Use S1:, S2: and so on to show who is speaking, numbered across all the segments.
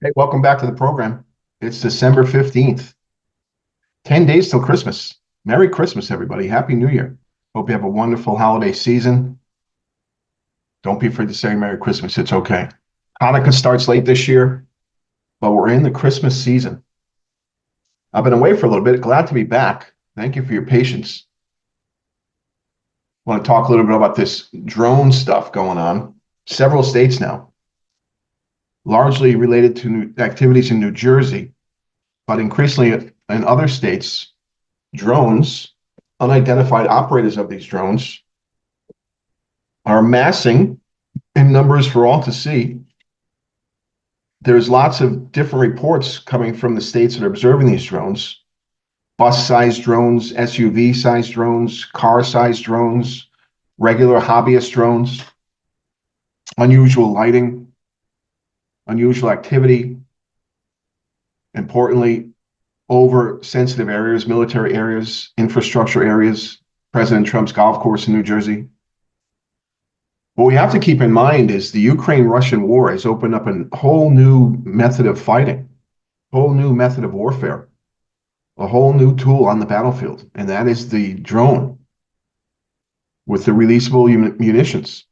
S1: Hey, welcome back to the program. It's December 15th, 10 days till Christmas. Merry Christmas, everybody. Happy New Year. Hope you have a wonderful holiday season. Don't be afraid to say Merry Christmas. It's okay. Hanukkah starts late this year, but we're in the Christmas season. I've been away for a little bit. Glad to be back. Thank you for your patience. I want to talk a little bit about this drone stuff going on. Several states now, largely related to activities in New Jersey, but increasingly in other states, drones, unidentified operators of these drones, are massing in numbers for all to see. There's lots of different reports coming from the states that are observing these drones: bus-sized drones, SUV-sized drones, car-sized drones, regular hobbyist drones, unusual lighting, unusual activity, importantly, over sensitive areas, military areas, infrastructure areas, President Trump's golf course in New Jersey. What we have to keep in mind is the Ukraine-Russian war has opened up a whole new method of fighting, a whole new method of warfare, a whole new tool on the battlefield, and that is the drone with the releasable munitions.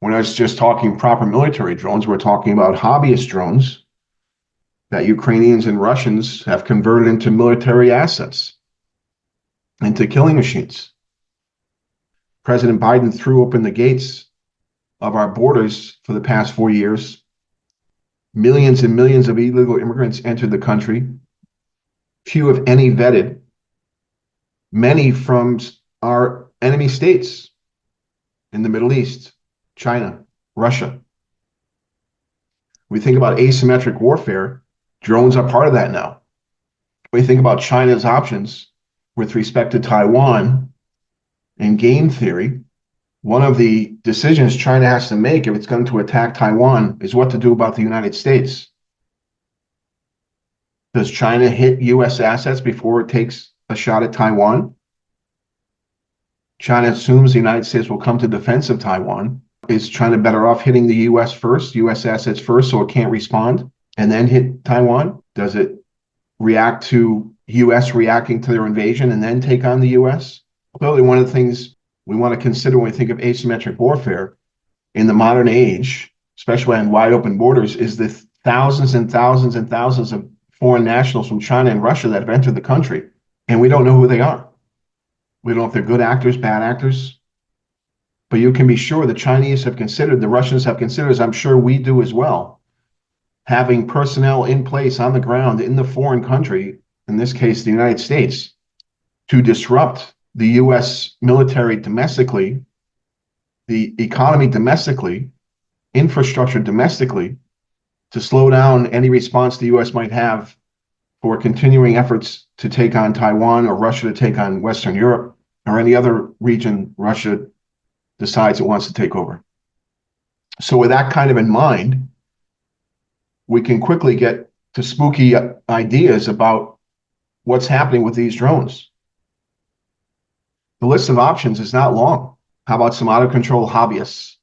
S1: We're not just talking proper military drones, we're talking about hobbyist drones that Ukrainians and Russians have converted into military assets, into killing machines. President Biden threw open the gates of our borders for the past 4 years. Millions and millions of illegal immigrants entered the country, few, if any, vetted, many from our enemy states in the Middle East, China, Russia. We think about asymmetric warfare, drones are part of that now. We think about China's options with respect to Taiwan and game theory. One of the decisions China has to make if it's going to attack Taiwan is what to do about the United States. Does China hit U.S. assets before it takes a shot at Taiwan? China assumes the United States will come to defense of Taiwan. Is China better off hitting the U.S. first, U.S. assets first, so it can't respond, and then hit Taiwan? Does it react to U.S. reacting to their invasion and then take on the U.S.? Clearly, one of the things we want to consider when we think of asymmetric warfare in the modern age, especially on wide open borders, is the thousands and thousands and thousands of foreign nationals from China and Russia that have entered the country, and we don't know who they are. We don't know if they're good actors, bad actors. But you can be sure the Chinese have considered, the Russians have considered, as I'm sure we do as well, having personnel in place on the ground in the foreign country, in this case, the United States, to disrupt the U.S. military domestically, the economy domestically, infrastructure domestically, to slow down any response the U.S. might have for continuing efforts to take on Taiwan or Russia to take on Western Europe or any other region Russia decides it wants to take over. So with that kind of in mind, we can quickly get to spooky ideas about what's happening with these drones. The list of options is not long. How about some out-of-control hobbyists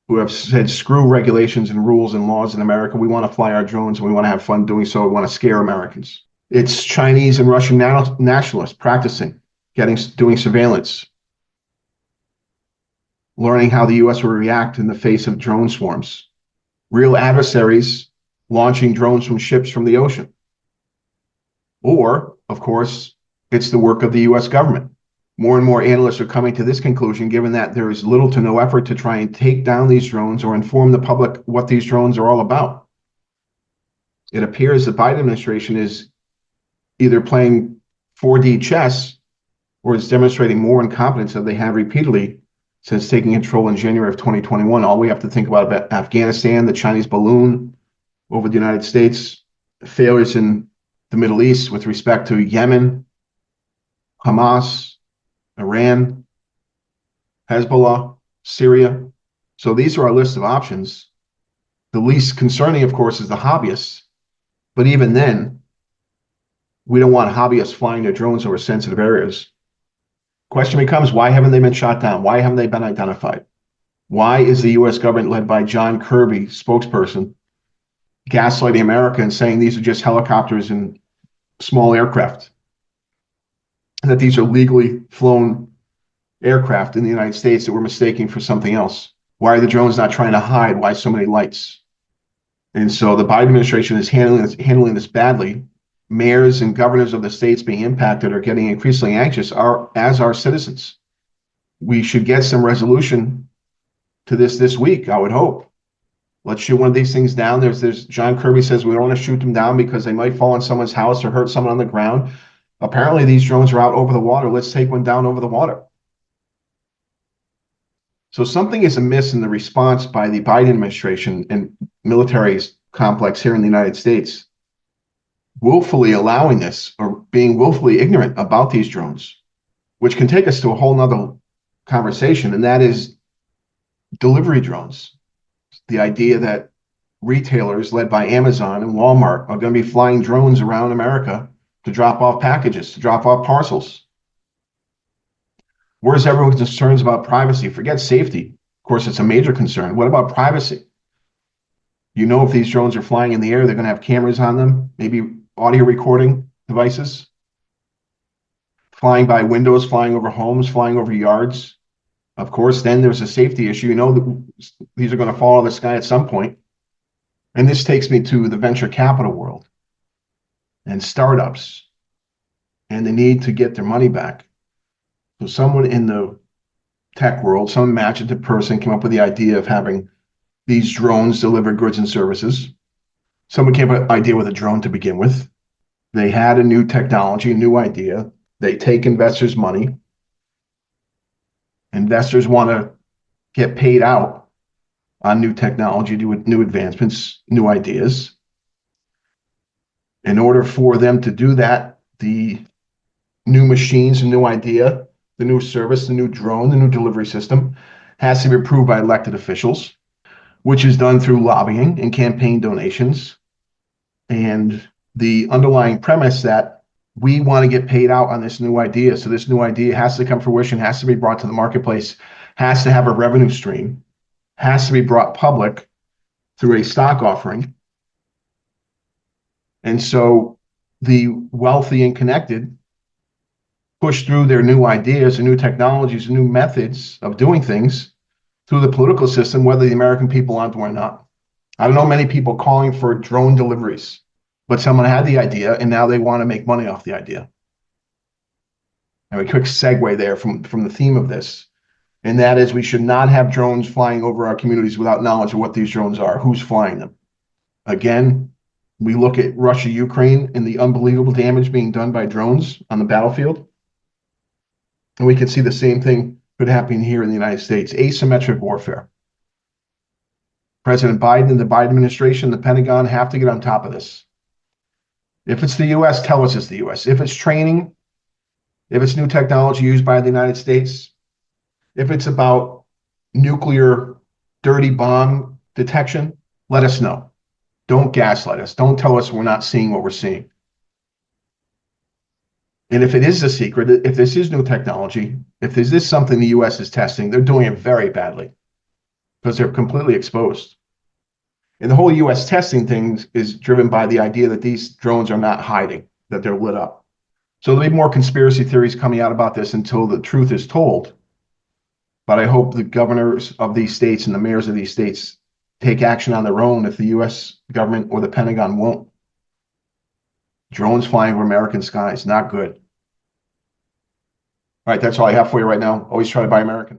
S1: who have said, screw regulations and rules and laws in America. We want to fly our drones and we want to have fun doing so. We want to scare Americans. It's Chinese and Russian nationalists practicing, doing surveillance, learning how the U.S. will react in the face of drone swarms. Real adversaries launching drones from ships from the ocean. Or, of course, it's the work of the U.S. government. More and more analysts are coming to this conclusion, given that there is little to no effort to try and take down these drones or inform the public what these drones are all about. It appears the Biden administration is either playing 4D chess or is demonstrating more incompetence than they have repeatedly since taking control in January of 2021. All we have to think about Afghanistan, the Chinese balloon over the United States, failures in the Middle East with respect to Yemen, Hamas, Iran, Hezbollah, Syria. So these are our list of options. The least concerning, of course, is the hobbyists. But even then, we don't want hobbyists flying their drones over sensitive areas. Question becomes, why haven't they been shot down? Why haven't they been identified? Why is the U.S. government led by John Kirby, spokesperson, gaslighting America and saying these are just helicopters and small aircraft, and that these are legally flown aircraft in the United States that we're mistaking for something else. Why are the drones not trying to hide? Why so many lights? And so the Biden administration is handling this badly. Mayors and governors of the states being impacted are getting increasingly anxious, as are citizens. We should get some resolution to this week, I would hope. Let's shoot one of these things down. There's John Kirby says we don't want to shoot them down because they might fall on someone's house or hurt someone on the ground. Apparently, these drones are out over the water. Let's take one down over the water. So something is amiss in the response by the Biden administration and military complex here in the United States, willfully allowing this or being willfully ignorant about these drones, which can take us to a whole nother conversation, and that is delivery drones. The idea that retailers led by Amazon and Walmart are going to be flying drones around America to drop off packages, to drop off parcels. Where's everyone's concerns about privacy? Forget safety. Of course, it's a major concern. What about privacy? You know, if these drones are flying in the air, they're going to have cameras on them, maybe audio recording devices, flying by windows, flying over homes, flying over yards. Of course, then there's a safety issue. You know that these are going to fall out of the sky at some point. And this takes me to the venture capital world and startups and the need to get their money back. So someone in the tech world, some imaginative person came up with the idea of having these drones deliver goods and services. Someone came up with an idea with a drone to begin with. They had a new technology, a new idea. They take investors' money. Investors want to get paid out on new technology, new advancements, new ideas. In order for them to do that, the new machines, a new idea, the new service, the new drone, the new delivery system has to be approved by elected officials, which is done through lobbying and campaign donations. And the underlying premise that we want to get paid out on this new idea. So this new idea has to come to fruition, has to be brought to the marketplace, has to have a revenue stream, has to be brought public through a stock offering. And so the wealthy and connected push through their new ideas and new technologies and new methods of doing things through the political system, whether the American people want or not. I don't know many people calling for drone deliveries, but someone had the idea and now they want to make money off the idea. And a quick segue there from the theme of this, and that is we should not have drones flying over our communities without knowledge of what these drones are, who's flying them. Again, we look at Russia, Ukraine, and the unbelievable damage being done by drones on the battlefield. And we can see the same thing could happen here in the United States, asymmetric warfare. President Biden and the Biden administration, the Pentagon have to get on top of this. If it's the U.S., tell us it's the U.S. If it's training, if it's new technology used by the United States, if it's about nuclear dirty bomb detection, let us know. Don't gaslight us. Don't tell us we're not seeing what we're seeing. And if it is a secret, if this is new technology, if this is something the U.S. is testing, they're doing it very badly because they're completely exposed. And the whole U.S. testing thing is driven by the idea that these drones are not hiding, that they're lit up. So there'll be more conspiracy theories coming out about this until the truth is told. But I hope the governors of these states and the mayors of these states take action on their own if the U.S. government or the Pentagon won't. Drones flying over American skies, not good. All right, that's all I have for you right now. Always try to buy American.